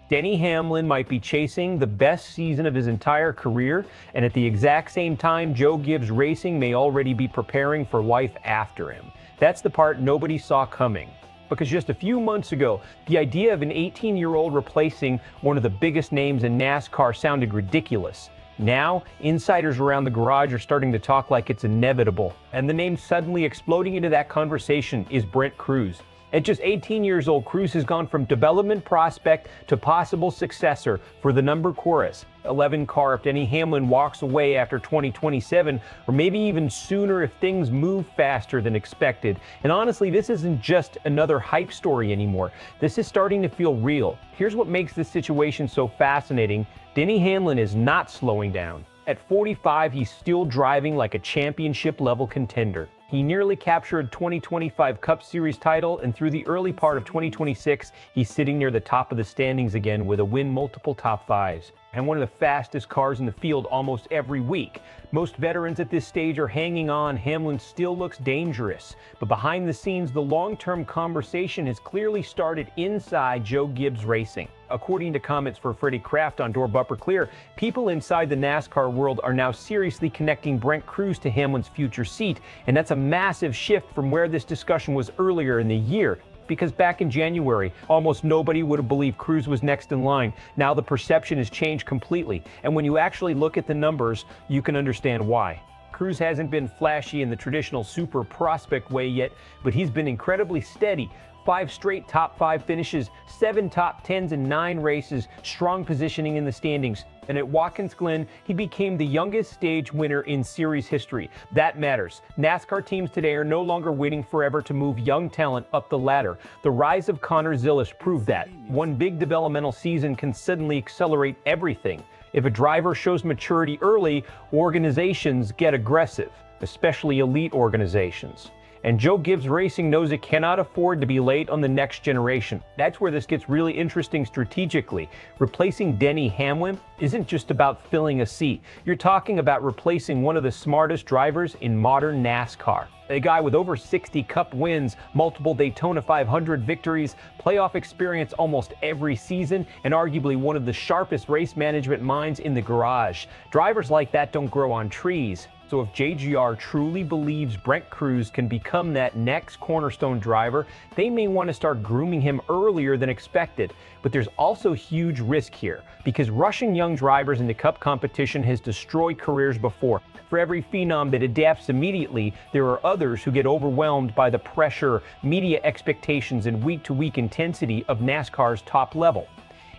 Denny Hamlin might be chasing the best season of his entire career, and at the exact same time, Joe Gibbs Racing may already be preparing for life after him. That's the part nobody saw coming. Because just a few months ago, the idea of an 18-year-old replacing one of the biggest names in NASCAR sounded ridiculous. Now, insiders around the garage are starting to talk like it's inevitable, and the name suddenly exploding into that conversation is Brent Crews. At just 18 years old, Crews has gone from development prospect to possible successor for the number chorus 11 car if Denny Hamlin walks away after 2027, or maybe even sooner if things move faster than expected. And honestly, this isn't just another hype story anymore. This is starting to feel real. Here's what makes this situation so fascinating. Denny Hamlin is not slowing down. At 45, he's still driving like a championship-level contender. He nearly captured 2025 Cup Series title, and through the early part of 2026, he's sitting near the top of the standings again with a win multiple top fives. And one of the fastest cars in the field almost every week. Most veterans at this stage are hanging on. Hamlin still looks dangerous. But behind the scenes, the long-term conversation has clearly started inside Joe Gibbs Racing. According to comments for Freddie Kraft on Door Bumper Clear, people inside the NASCAR world are now seriously connecting Brent Crews to Hamlin's future seat. And that's a massive shift from where this discussion was earlier in the year. Because back in January, almost nobody would have believed Crews was next in line. Now the perception has changed completely. And when you actually look at the numbers, you can understand why. Crews hasn't been flashy in the traditional super prospect way yet, but he's been incredibly steady. 5 straight top 5 finishes, 7 top 10s in 9 races, strong positioning in the standings. And at Watkins Glen, he became the youngest stage winner in series history. That matters. NASCAR teams today are no longer waiting forever to move young talent up the ladder. The rise of Connor Zilisch proved that. One big developmental season can suddenly accelerate everything. If a driver shows maturity early, organizations get aggressive, especially elite organizations. And Joe Gibbs Racing knows it cannot afford to be late on the next generation. That's where this gets really interesting strategically. Replacing Denny Hamlin isn't just about filling a seat. You're talking about replacing one of the smartest drivers in modern NASCAR. A guy with over 60 Cup wins, multiple Daytona 500 victories, playoff experience almost every season, and arguably one of the sharpest race management minds in the garage. Drivers like that don't grow on trees. So if JGR truly believes Brent Crews can become that next cornerstone driver, they may want to start grooming him earlier than expected. But there's also huge risk here, because rushing young drivers into Cup competition has destroyed careers before. For every phenom that adapts immediately, there are others who get overwhelmed by the pressure, media expectations, and week-to-week intensity of NASCAR's top level.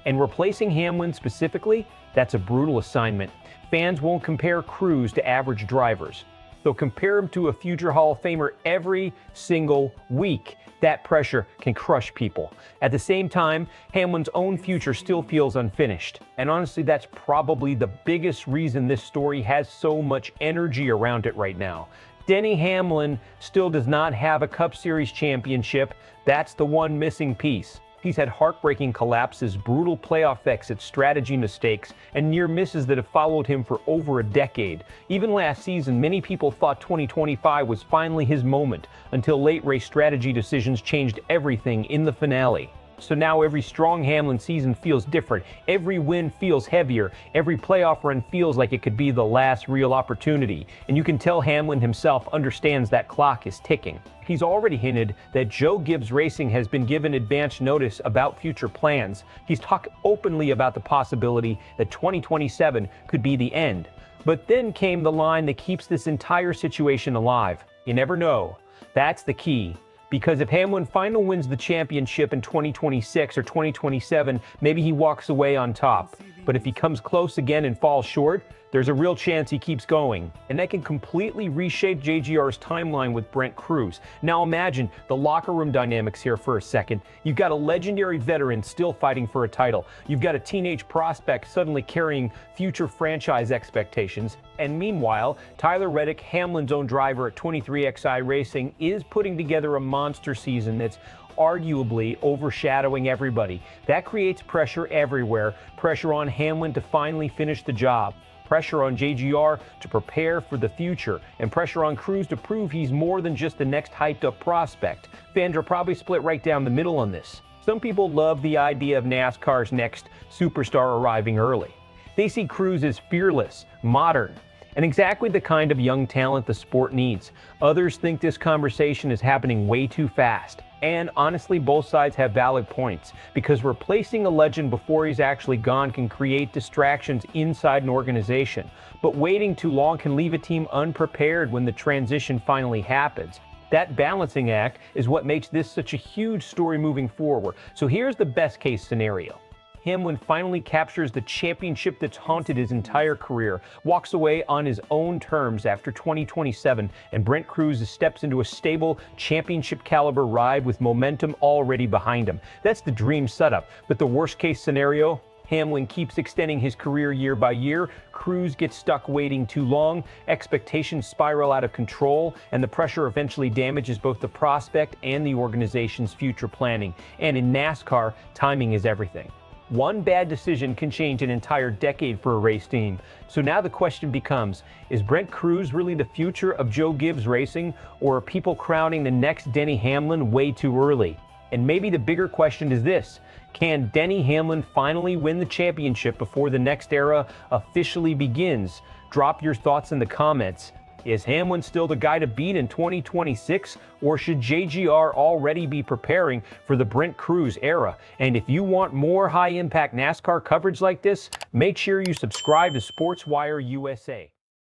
And replacing Hamlin specifically, that's a brutal assignment. Fans won't compare Crews to average drivers. They'll compare him to a future Hall of Famer every single week. That pressure can crush people. At the same time, Hamlin's own future still feels unfinished. And honestly, that's probably the biggest reason this story has so much energy around it right now. Denny Hamlin still does not have a Cup Series championship. That's the one missing piece. He's had heartbreaking collapses, brutal playoff exits, strategy mistakes, and near misses that have followed him for over a decade. Even last season, many people thought 2025 was finally his moment, until late race strategy decisions changed everything in the finale. So now every strong Hamlin season feels different. Every win feels heavier. Every playoff run feels like it could be the last real opportunity. And you can tell Hamlin himself understands that clock is ticking. He's already hinted that Joe Gibbs Racing has been given advance notice about future plans. He's talked openly about the possibility that 2027 could be the end. But then came the line that keeps this entire situation alive. You never know. That's the key. Because if Hamlin finally wins the championship in 2026 or 2027, maybe he walks away on top. But if he comes close again and falls short, there's a real chance he keeps going. And that can completely reshape JGR's timeline with Brent Crews. Now imagine the locker room dynamics here for a second. You've got a legendary veteran still fighting for a title. You've got a teenage prospect suddenly carrying future franchise expectations. And meanwhile, Tyler Reddick, Hamlin's own driver at 23XI Racing, is putting together a monster season that's arguably overshadowing everybody. That creates pressure everywhere. Pressure on Hamlin to finally finish the job. Pressure on JGR to prepare for the future, and pressure on Crews to prove he's more than just the next hyped up prospect. Fans are probably split right down the middle on this. Some people love the idea of NASCAR's next superstar arriving early. They see Crews as fearless, modern, and exactly the kind of young talent the sport needs. Others think this conversation is happening way too fast. And honestly, both sides have valid points, because replacing a legend before he's actually gone can create distractions inside an organization. But waiting too long can leave a team unprepared when the transition finally happens. That balancing act is what makes this such a huge story moving forward. So here's the best case scenario. Hamlin finally captures the championship that's haunted his entire career, walks away on his own terms after 2027, and Brent Crews steps into a stable, championship-caliber ride with momentum already behind him. That's the dream setup. But the worst-case scenario? Hamlin keeps extending his career year by year, Crews gets stuck waiting too long, expectations spiral out of control, and the pressure eventually damages both the prospect and the organization's future planning. And in NASCAR, timing is everything. One bad decision can change an entire decade for a race team. So now the question becomes, is Brent Crews really the future of Joe Gibbs Racing, or are people crowning the next Denny Hamlin way too early? And maybe the bigger question is this: can Denny Hamlin finally win the championship before the next era officially begins? Drop your thoughts in the comments. Is Hamlin still the guy to beat in 2026, or should JGR already be preparing for the Brent Crews era? And if you want more high-impact NASCAR coverage like this, make sure you subscribe to SportsWire USA.